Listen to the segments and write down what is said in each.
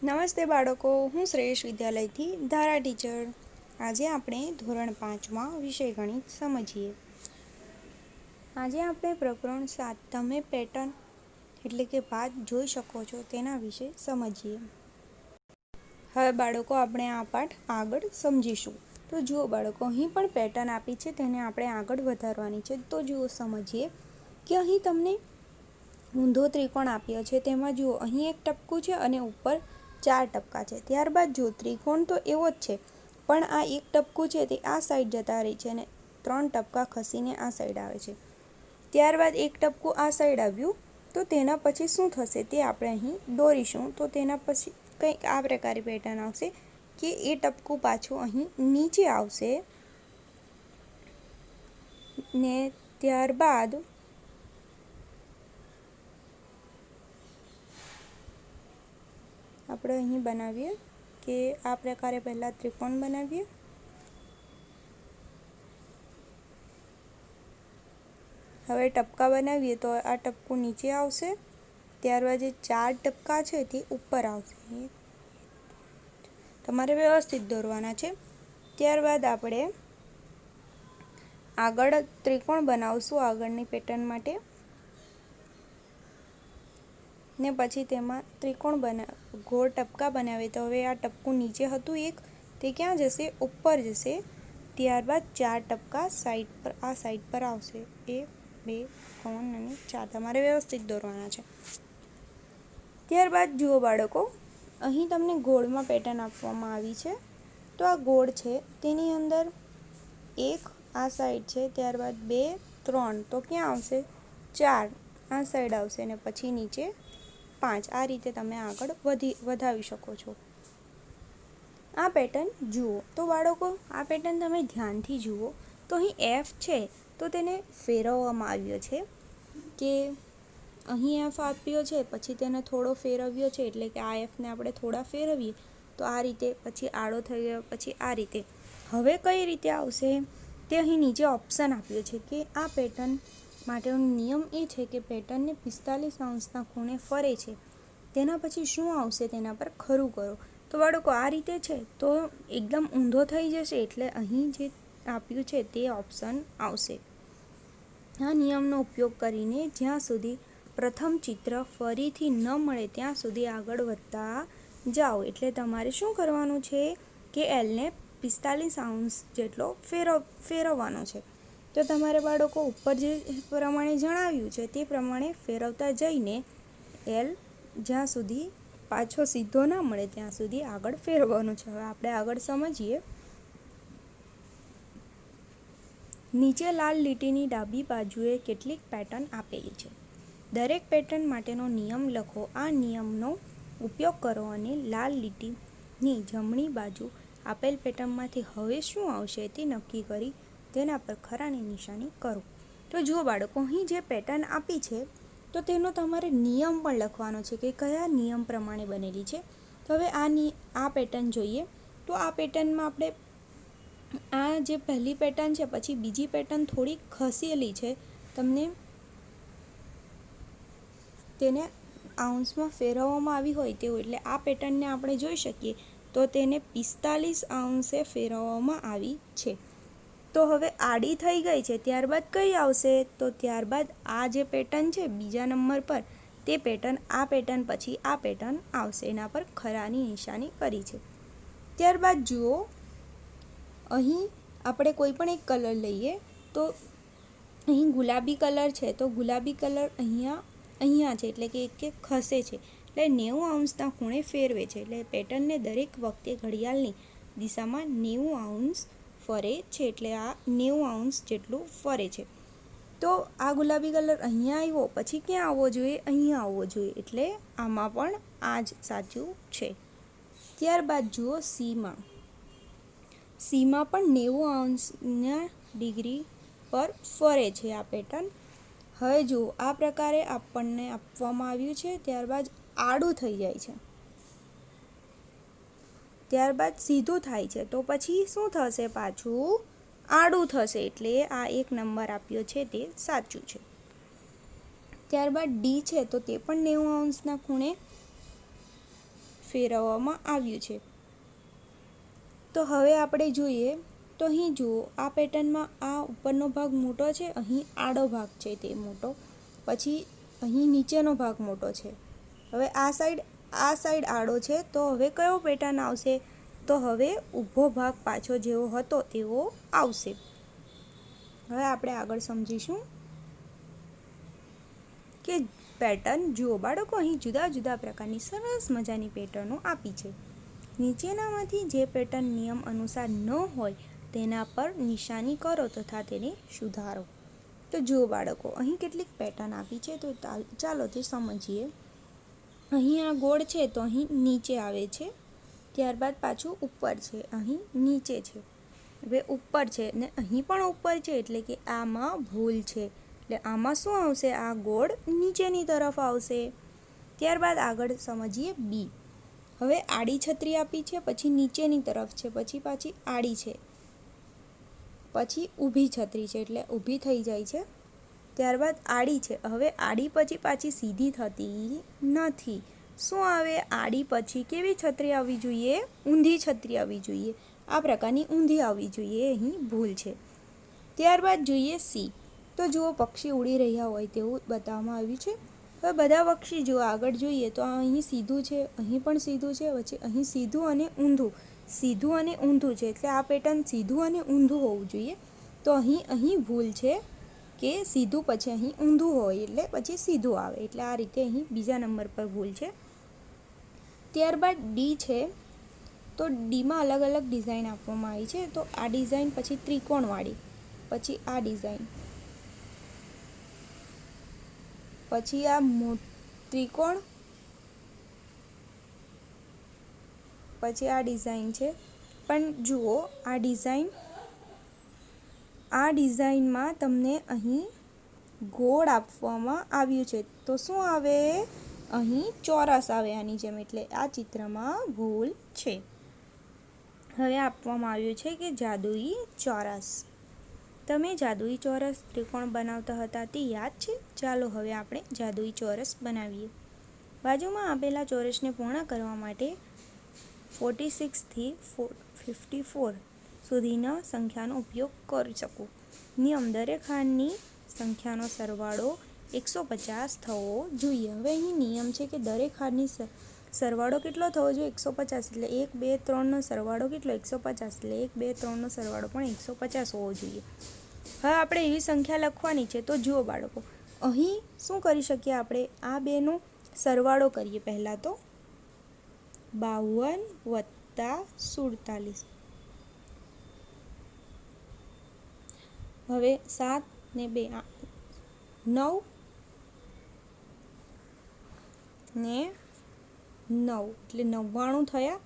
નમસ્તે બાળકો, હું શ્રેયસ વિદ્યાલયથી ધારા ટીચર. આજે આપણે ધોરણ 5માં વિષય ગણિત સમજીએ. આજે આપણે પ્રકરણ 7 તમે પેટર્ન એટલે કે ભાત જોઈ શકો છો તેના વિશે સમજીએ. હવે બાળકો આપણે આ પાઠ આગળ સમજીશું. તો જુઓ બાળકો, અહીં પણ પેટર્ન આપી છે, તેને આપણે આગળ વધારવાની છે. તો જુઓ સમજીએ કે અહીં તમને ઊંધો ત્રિકોણ આપ્યો છે. તેમાં જુઓ અહીં એક ટપકું છે અને ઉપર 4 ટપકા છે. ત્યારબાદ જો ત્રિકોણ તો એવો જ છે, પણ આ એક ટપકું છે તે આ સાઈડ જતા રહે છે અને 3 ટપકા ખસીને આ સાઈડ આવે છે. ત્યારબાદ એક ટપકું આ સાઈડ આવ્યું, તો તેના પછી શું થશે તે આપણે અહીં દોરીશું. તો તેના પછી કંઈક આ પ્રકારે પેટર્ન આવશે કે એ ટપકું પાછું અહીં નીચે આવશે ને ત્યારબાદ આપણે અહીં બનાવીએ કે આ પ્રકારે પહેલાં ત્રિકોણ બનાવીએ. હવે ટપકા બનાવીએ તો આ ટપકું નીચે આવશે, ત્યારબાદ જે 4 ટપકા છે તે ઉપર આવશે. તમારે વ્યવસ્થિત દોરવાના છે. ત્યારબાદ આપણે આગળ ત્રિકોણ બનાવશું આગળની પેટર્ન માટે, ને પછી તેમાં ત્રિકોણ ગોળ ટપકા બનાવે. તો હવે આ ટપકું નીચે હતું એક, તે ક્યાં જશે? ઉપર જશે. ત્યારબાદ 4 ટપકા સાઈડ પર આ સાઈડ પર આવશે. 1 2 3 અને 4 તમારે વ્યવસ્થિત દોરવાના છે. ત્યારબાદ જુઓ બાળકો, અહીં તમને ગોળમાં પેટર્ન આપવામાં આવી છે. તો આ ગોળ છે તેની અંદર 1 આ સાઈડ છે, ત્યારબાદ 2 3 તો ક્યાં આવશે? 4 આ સાઈડ આવશે અને પછી નીચે 5. આ રીતે તમે આગળ વધાવી શકો છો. આ પેટર્ન જુઓ. તો બાળકો, આ પેટર્ન તમે ધ્યાનથી જુઓ તો અહીં એફ છે તો તેને ફેરવવામાં આવ્યો છે કે અહીં એફ આપ્યો છે, પછી તેને થોડો ફેરવ્યો છે, એટલે કે આ એફને આપણે થોડા ફેરવીએ તો આ રીતે, પછી આડો થઈ ગયો, પછી આ રીતે. હવે કઈ રીતે આવશે તે અહીં નીચે ઓપ્શન આપ્યો છે કે આ પેટર્ન માટેનો નિયમ એ છે કે પેટર્નને 45 અંશના ખૂણે ફરે છે. તેના પછી શું આવશે તેના પર ખરું કરો. તો બાળકો આ રીતે છે તો એકદમ ઊંધો થઈ જશે, એટલે અહીં જે આપ્યું છે તે ઓપ્શન આવશે. આ નિયમનો ઉપયોગ કરીને જ્યાં સુધી પ્રથમ ચિત્ર ફરીથી ન મળે ત્યાં સુધી આગળ વધતા જાઓ. એટલે તમારે શું કરવાનું છે કે એલને 45 અંશ જેટલો ફેરવવાનો છે. તો તમારે બાળકો ઉપર જે પ્રમાણે જણાવ્યું છે તે પ્રમાણે ફેરવતા જઈને એલ જ્યાં સુધી પાછો સીધો ના મળે ત્યાં સુધી આગળ ફેરવવાનું છે. હવે આપણે આગળ સમજીએ. નીચે લાલ લીટીની ડાબી બાજુએ કેટલીક પેટર્ન આપેલી છે. દરેક પેટર્ન માટેનો નિયમ લખો. આ નિયમનો ઉપયોગ કરો અને લાલ લીટીની જમણી બાજુ આપેલ પેટર્નમાંથી હવે શું આવશે તે નક્કી કરી તેના પર ખરાની નિશાની કરો. તો જુઓ બાળકો, અહીં જે પેટર્ન આપી છે તો તેનો તમારે નિયમ પણ લખવાનો છે કે કયા નિયમ પ્રમાણે બનેલી છે. તો હવે આ પેટર્ન જોઈએ. તો આ પેટર્નમાં આપણે આ જે પહેલી પેટર્ન છે પછી બીજી પેટર્ન થોડી ખસેલી છે, તમને તેને આઉન્સમાં ફેરવવામાં આવી હોય તેવું. એટલે આ પેટર્નને આપણે જોઈ શકીએ તો તેને 45 અંશે ફેરવવામાં આવી છે. તો હવે આડી થઈ ગઈ છે, ત્યારબાદ કઈ આવશે? તો ત્યારબાદ આ જે પેટર્ન છે બીજા નંબર પર તે પેટર્ન, આ પેટર્ન પછી આ પેટર્ન આવશે. એના પર ખરાની નિશાની કરી છે. ત્યારબાદ જુઓ, અહીં આપણે કોઈ પણ એક કલર લઈએ. તો અહીં ગુલાબી કલર છે તો ગુલાબી કલર અહીંયા છે, એટલે કે ખસે છે, એટલે 90 અંશના ખૂણે ફેરવે છે. એટલે પેટર્નને દરેક વખતે ઘડિયાળની દિશામાં 90 અંશ ફરે છે. એટલે આ 90 અંશ જેટલું ફરે છે. તો આ ગુલાબી કલર અહીંયા આવ્યો, પછી ક્યાં આવવો જોઈએ? અહીંયા આવવો જોઈએ. એટલે આમાં પણ આ જ સાચું છે. ત્યારબાદ જુઓ સીમાં પણ 90 અંશના ડિગ્રી પર ફરે છે આ પેટર્ન. હવે જુઓ, આ પ્રકારે આપણને આપવામાં આવ્યું છે. ત્યારબાદ આડું થઈ જાય છે, ત્યારબાદ સીધું થાય છે, તો પછી શું થશે? પાછું આડું થશે. એટલે આ એક નંબર આપ્યો છે તે સાચું છે. ત્યારબાદ ડી છે તો તે પણ 90 અંશના ખૂણે ફેરવવામાં આવ્યું છે. તો હવે આપણે જોઈએ તો અહીં જુઓ આ પેટર્નમાં આ ઉપરનો ભાગ મોટો છે, અહીં આડો ભાગ છે તે મોટો, પછી અહીં નીચેનો ભાગ મોટો છે. હવે આ સાઈડ આડો છે, તો હવે કયો પેટર્ન આવશે? તો હવે ઊભો ભાગ પાછો જેવો હતો તેવો આવશે. હવે આપણે આગળ સમજીશું કે પેટર્ન જુઓ બાળકો, અહીં જુદા જુદા પ્રકારની સરસ મજાની પેટર્નો આપી છે. નીચેનામાંથી જે પેટર્ન નિયમ અનુસાર ન હોય તેના પર નિશાની કરો તથા તેને સુધારો. તો જુઓ બાળકો, અહીં કેટલીક પેટર્ન આપી છે, તો ચાલો તે સમજીએ. અહીં આ ગોળ છે તો અહીં નીચે આવે છે, ત્યારબાદ પાછું ઉપર છે, અહીં નીચે છે. હવે ઉપર છે ને અહીં પણ ઉપર છે, એટલે કે આમાં ભૂલ છે. એટલે આમાં શું આવશે? આ ગોળ નીચેની તરફ આવશે. ત્યારબાદ આગળ સમજીએ બી. હવે આડી છત્રી આપી છે, પછી નીચેની તરફ છે, પછી પાછી આડી છે, પછી ઊભી છત્રી છે એટલે ઊભી થઈ જાય છે. ત્યારબાદ આડી છે. હવે આડી પછી પાછી સીધી થતી નથી. શું આવે? આડી પછી કેવી છત્રી આવવી જોઈએ? ઊંધી છત્રી આવવી જોઈએ. આ પ્રકારની ઊંધી આવવી જોઈએ, અહીં ભૂલ છે. ત્યારબાદ જોઈએ સી. તો જુઓ પક્ષી ઉડી રહ્યા હોય તેવું બતાવવામાં આવ્યું છે. હવે બધા પક્ષી જુઓ આગળ જોઈએ તો અહીં સીધું છે, અહીં પણ સીધું છે, પછી અહીં સીધું અને ઊંધું, સીધું અને ઊંધું છે, એટલે આ પેટર્ન સીધું અને ઊંધું હોવું જોઈએ. તો અહીં ભૂલ છે કે સીધું પછી અહીં ઊંધું હોય એટલે પછી સીધું આવે, એટલે આ રીતે અહીં બીજા નંબર પર ભૂલ છે. ત્યારબાદ ડી છે. તો ડીમાં અલગ અલગ ડિઝાઇન આપવામાં આવી છે. તો આ ડિઝાઇન, પછી ત્રિકોણવાળી, પછી આ ડિઝાઇન, પછી આ ત્રિકોણ, પછી આ ડિઝાઇન છે. પણ જુઓ આ ડિઝાઇનમાં તમને અહીં ગોળ આપવામાં આવ્યું છે, તો શું આવે? અહીં ચોરસ આવે આની જેમ, એટલે આ ચિત્રમાં ભૂલ છે. હવે આપવામાં આવ્યું છે કે જાદુઈ ચોરસ. તમે જાદુઈ ચોરસ ત્રિકોણ બનાવતા હતા તે યાદ છે? ચાલો હવે આપણે જાદુઈ ચોરસ બનાવીએ. બાજુમાં આપેલા ચોરસને પૂર્ણ કરવા માટે 46 થી 54 સુધીના સંખ્યાનો ઉપયોગ કરી શકો. નિયમ: દરેક હારની સંખ્યાનો સરવાળો 150 થવો જોઈએ. હવે અહીં નિયમ છે કે દરેક હારની સરવાળો કેટલો થવો જોઈએ? 150. એટલે 1, 2, 3નો સરવાળો કેટલો? 150. એટલે 1, 2, 3નો સરવાળો પણ 150 હોવો જોઈએ. હવે આપણે એવી સંખ્યા લખવાની છે. તો જુઓ બાળકો, અહીં શું કરી શકીએ આપણે? આ બેનો સરવાળો કરીએ પહેલાં તો. 52 + 47. હવે 7 ને 2 9 ને 9 એટલે 99 થયા.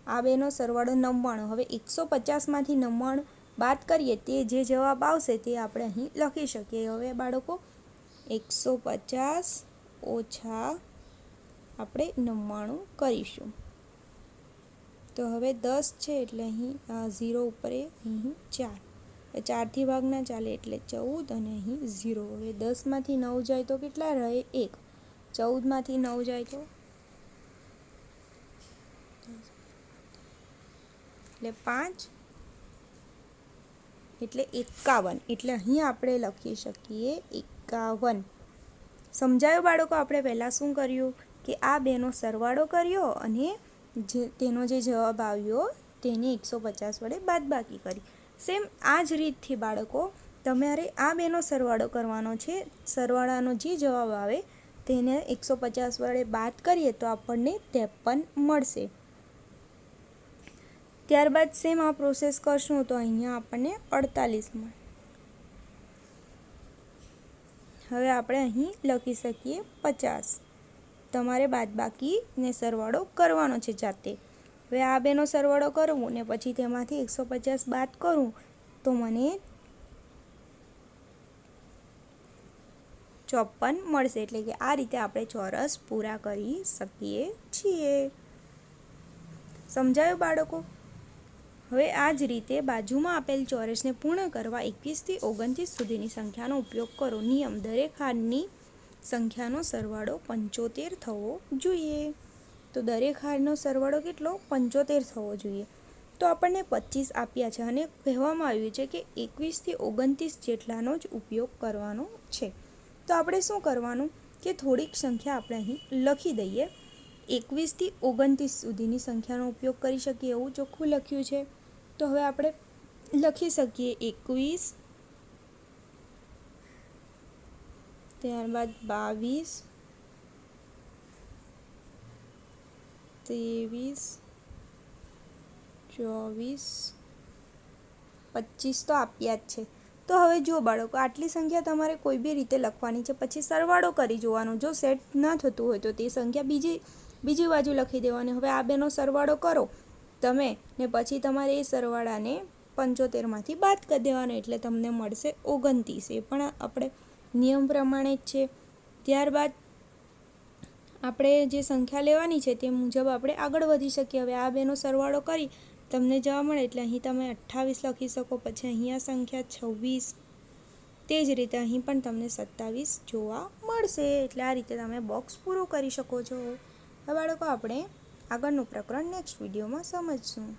આ બેનો સરવાળો 99. હવે 150માંથી 99 બાદ કરીએ, તે જે જવાબ આવશે તે આપણે અહીં લખી શકીએ. હવે બાળકો 150 ઓછા આપણે 99 કરીશું. તો હવે 10 છે એટલે અહીં 0 ઉપર અહીં 4, 4થી ભાગ ના ચાલે એટલે 14 અને અહીં 0. હવે 10માંથી 9 જાય તો કેટલા રહે? 1. 14માંથી 9 જાય તો એટલે 5 એટલે 51. એટલે અહીં આપણે લખી શકીએ 51. સમજાયું બાળકો? આપણે પહેલાં શું કર્યું કે આ બેનો સરવાળો કર્યો અને તેનો જે જવાબ આવ્યો તેને 150 વડે બાદબાકી કરી. સેમ આ જ રીતથી બાળકો તમારે આ બેનો સરવાળો કરવાનો છે. સરવાળાનો જે જવાબ આવે તેને 150 વડે બાદ કરીએ તો આપણને 53 મળશે. ત્યારબાદ સેમ આ પ્રોસેસ કરશું તો અહીંયા આપણને 48 મળે. હવે આપણે અહીં લખી શકીએ 50. તમારે બાદબાકી ને સરવાળો કરવાનો છે જાતે. હવે આ બેનો સરવાળો કરવું ને પછી તેમાંથી 150 બાદ કરું તો મને 54 મળશે. એટલે કે આ રીતે આપણે ચોરસ પૂરા કરી શકીએ છીએ. સમજાયું બાળકો? હવે આ જ રીતે બાજુમાં આપેલ ચોરસને પૂર્ણ કરવા 21 થી 29 સુધીની સંખ્યાનો ઉપયોગ કરો. નિયમ: દરેક હારની સંખ્યાનો સરવાળો 75 થવો જોઈએ. તો દરેક હારનો સરવાળો કેટલો 75 થવો જોઈએ. તો આપણને 25 આપ્યા છે અને કહેવામાં આવ્યું છે કે 21થી 29 જેટલાનો જ ઉપયોગ કરવાનો છે. તો આપણે શું કરવાનું કે થોડીક સંખ્યા આપણે અહીં લખી દઈએ. 21થી 29 સુધીની સંખ્યાનો ઉપયોગ કરી શકીએ એવું ચોખ્ખું લખ્યું છે. તો હવે આપણે લખી શકીએ 21, ત્યારબાદ 22, 23, 24, 25 તો આપ્યા જ છે. તો હવે જો બાળકો, આટલી સંખ્યા તમારે કોઈ બી રીતે લખવાની છે, પછી સરવાળો કરી જોવાનો. જો સેટ ન થતું હોય તો તે સંખ્યા બીજી બાજુ લખી દેવાની. હવે આ બેનો સરવાળો કરો તમે ને પછી તમારે એ સરવાળાને 75માંથી બાદ કરી દેવાનો, એટલે તમને મળશે 29. એ પણ આપણે નિયમ પ્રમાણે જ છે. ત્યારબાદ આપણે જે સંખ્યા લેવાની છે તે મુજબ આપણે આગળ વધી શકીએ. હવે આ બેનો સરવાળો કરી તમને જવાબ મળે એટલે અહીં તમે 28 લખી શકો. પછી અહીંયા સંખ્યા 26, તે જ રીતે અહીં પણ તમને 27 જોવા મળશે. એટલે આ રીતે તમે બોક્સ પૂરું કરી શકો છો. હવે બાળકો, આપણે આગળનું પ્રકરણ નેક્સ્ટ વિડીયોમાં સમજશું.